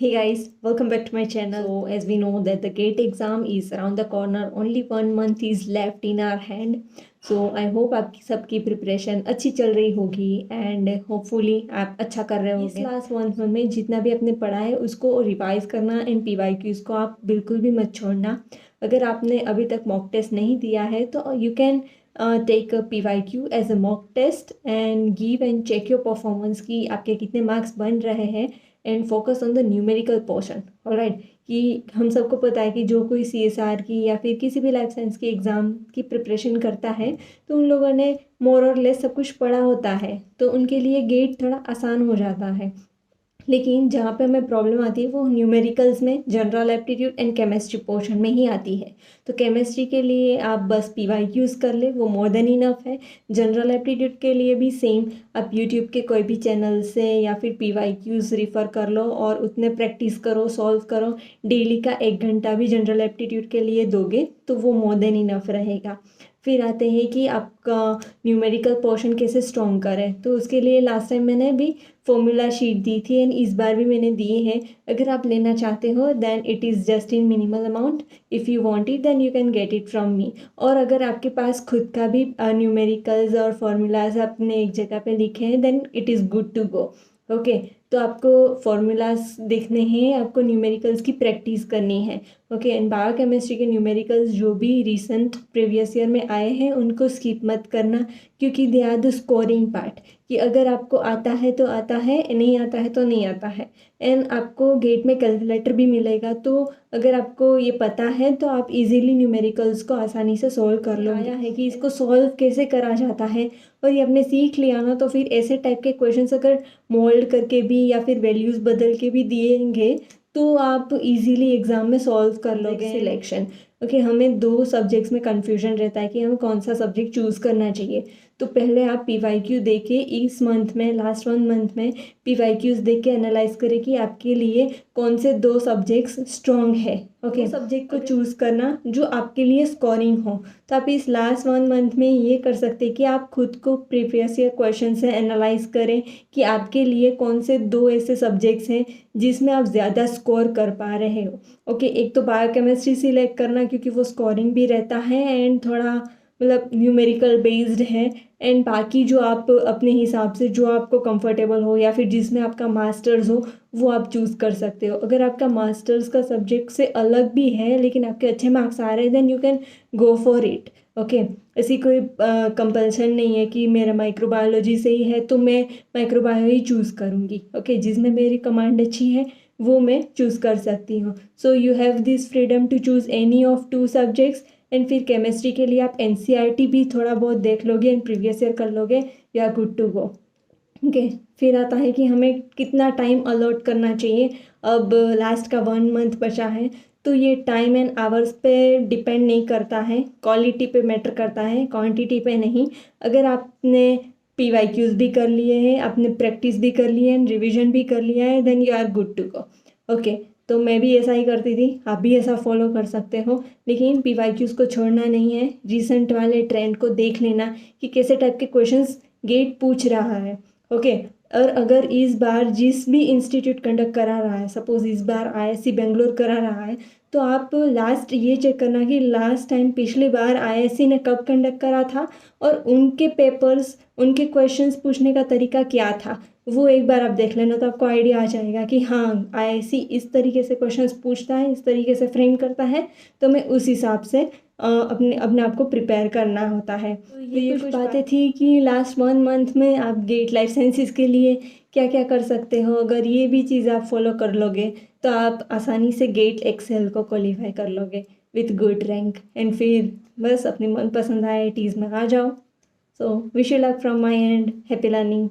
Hey guys, welcome back to my channel. So as we know that the GATE exam is around the corner, only 1 month is left in our hand. So I hope आपकी सबकी preparation अच्छी चल रही होगी and hopefully आप अच्छा कर रहे होगे। इस लास्ट 1 मंथ में जितना भी आपने पढ़ा है उसको रिवाइज करना एंड PYQs को आप बिल्कुल भी मत छोड़ना। अगर आपने अभी तक मॉक टेस्ट नहीं दिया है तो you can take PYQ as a mock test and give and check your performance की आपके कितने मार्क्स बन रहे हैं and focus on the numerical portion. Alright, कि हम सबको पता है कि जो कोई CSR की या फिर किसी भी लाइफ साइंस की एग्ज़ाम की प्रिपरेशन करता है तो उन लोगों ने मोर और लेस सब कुछ पढ़ा होता है, तो उनके लिए गेट थोड़ा आसान हो जाता है। लेकिन जहाँ पे हमें प्रॉब्लम आती है वो न्यूमेरिकल्स में, general aptitude and chemistry portion में ही आती है। तो केमिस्ट्री के लिए आप बस PYQs कर ले, वो मोर देन इनफ है। जनरल एप्टीट्यूड के लिए भी सेम, आप यूट्यूब के कोई भी चैनल से या फिर PYQs रिफ़र कर लो और उतने प्रैक्टिस करो, सॉल्व करो। डेली का 1 घंटा भी जनरल एप्टीट्यूड के लिए दोगे तो वो मोर देन इनफ रहेगा। फिर आते हैं कि आपका न्यूमेरिकल पोर्शन कैसे स्ट्रॉन्ग करें, तो उसके लिए लास्ट टाइम मैंने भी फॉर्मूला शीट दी थी एंड इस बार भी मैंने दिए हैं। अगर आप लेना चाहते हो then it is just in minimal amount. If you want it then you can get it from me. और अगर आपके पास खुद का भी न्यूमेरिकल्स और फार्मूलाज आपने एक जगह पे लिखे हैं then it is good to go. Okay, तो आपको फार्मूलाज देखने हैं, आपको न्यूमेरिकल्स की प्रैक्टिस करनी है। ओके, एंड बायोकेमिस्ट्री के न्यूमेरिकल्स जो भी रिसेंट प्रीवियस ईयर में आए हैं उनको स्किप मत करना, क्योंकि they are the scoring part. कि अगर आपको आता है तो आता है, नहीं आता है तो नहीं आता है। एंड आपको गेट में कैलकुलेटर भी मिलेगा, तो अगर आपको ये पता है तो आप इजीली न्यूमेरिकल्स को आसानी से सॉल्व कर लो। आया है कि इसको सॉल्व कैसे करा जाता है और ये आपने सीख लिया ना, तो फिर ऐसे टाइप के क्वेश्चंस अगर मोल्ड करके भी या फिर वैल्यूज़ बदल के भी दिएंगे तो आप इजीली एग्ज़ाम में सॉल्व कर लोगे। सिलेक्शन, ओके, हमें 2 सब्जेक्ट्स में कन्फ्यूजन रहता है कि हमें कौन सा सब्जेक्ट चूज़ करना चाहिए। तो पहले आप PYQ देख के इस मंथ में, लास्ट 1 मंथ में PYQs देख के एनालाइज करें कि आपके लिए कौन से 2 सब्जेक्ट्स स्ट्रॉन्ग है। ओके, सब्जेक्ट को चूज़ करना जो आपके लिए स्कोरिंग हो। तो आप इस लास्ट 1 मंथ में ये कर सकते हैं कि आप खुद को प्रीवियस ईयर क्वेश्चन से एनालाइज करें कि आपके लिए कौन से 2 ऐसे सब्जेक्ट्स हैं जिसमें आप ज़्यादा स्कोर कर पा रहे हो। ओके, एक तो बायोकेमिस्ट्री सिलेक्ट करना क्योंकि वो स्कोरिंग भी रहता है एंड थोड़ा मतलब न्यूमेरिकल बेस्ड है। एंड बाकी जो आप अपने हिसाब से जो आपको कंफर्टेबल हो या फिर जिसमें आपका मास्टर्स हो वो आप चूज़ कर सकते हो। अगर आपका मास्टर्स का सब्जेक्ट से अलग भी है लेकिन आपके अच्छे मार्क्स आ रहे हैं then you can go for it. Okay, ऐसी कोई कंपल्सन नहीं है कि मेरा माइक्रोबायोलॉजी से ही है तो मैं माइक्रोबायो ही चूज़ करूँगी। ओके, जिसमें मेरी कमांड अच्छी है वो मैं चूज़ कर सकती हूँ। So you have this freedom to choose any of 2 subjects. And फिर केमिस्ट्री के लिए आप NCERT भी थोड़ा बहुत देख लोगे एंड प्रीवियस ईयर कर लोगे, you are good to go. Okay, फिर आता है कि हमें कितना टाइम अलॉट करना चाहिए। अब लास्ट का 1 मंथ बचा है तो ये टाइम एंड आवर्स पे डिपेंड नहीं करता है, क्वालिटी पे मैटर करता है, क्वांटिटी पे नहीं। अगर आपने PYQs भी कर लिए हैं, आपने प्रैक्टिस भी कर ली है एंड रिविजन भी कर लिया है then you are good to go. Okay, तो मैं भी ऐसा ही करती थी, आप भी ऐसा फॉलो कर सकते हो। लेकिन PYQs को छोड़ना नहीं है, रिसेंट वाले ट्रेंड को देख लेना कि कैसे टाइप के क्वेश्चंस गेट पूछ रहा है। ओके, और अगर इस बार जिस भी इंस्टीट्यूट कंडक्ट करा रहा है, सपोज इस बार IISc बेंगलोर करा रहा है, तो आप लास्ट ये चेक करना कि लास्ट टाइम पिछली बार IISc ने कब कंडक्ट करा था और उनके पेपर्स, उनके क्वेश्चंस पूछने का तरीका क्या था, वो एक बार आप देख लेना तो आपको आइडिया आ जाएगा कि हाँ IISc इस तरीके से क्वेश्चंस पूछता है, इस तरीके से फ्रेम करता है, तो मैं उस हिसाब से अपने अपने आप को प्रिपेयर करना होता है। तो ये कुछ बातें थी कि लास्ट 1 मंथ में आप गेट लाइफ साइंसेस के लिए क्या क्या कर सकते हो। अगर ये भी चीज़ आप फॉलो कर लोगे तो आप आसानी से गेट एक्सेल को क्वालिफाई कर लोगे विथ गुड रैंक एंड फिर बस अपनी मनपसंद IITs में आ जाओ। So wish you luck from my and, happy learning.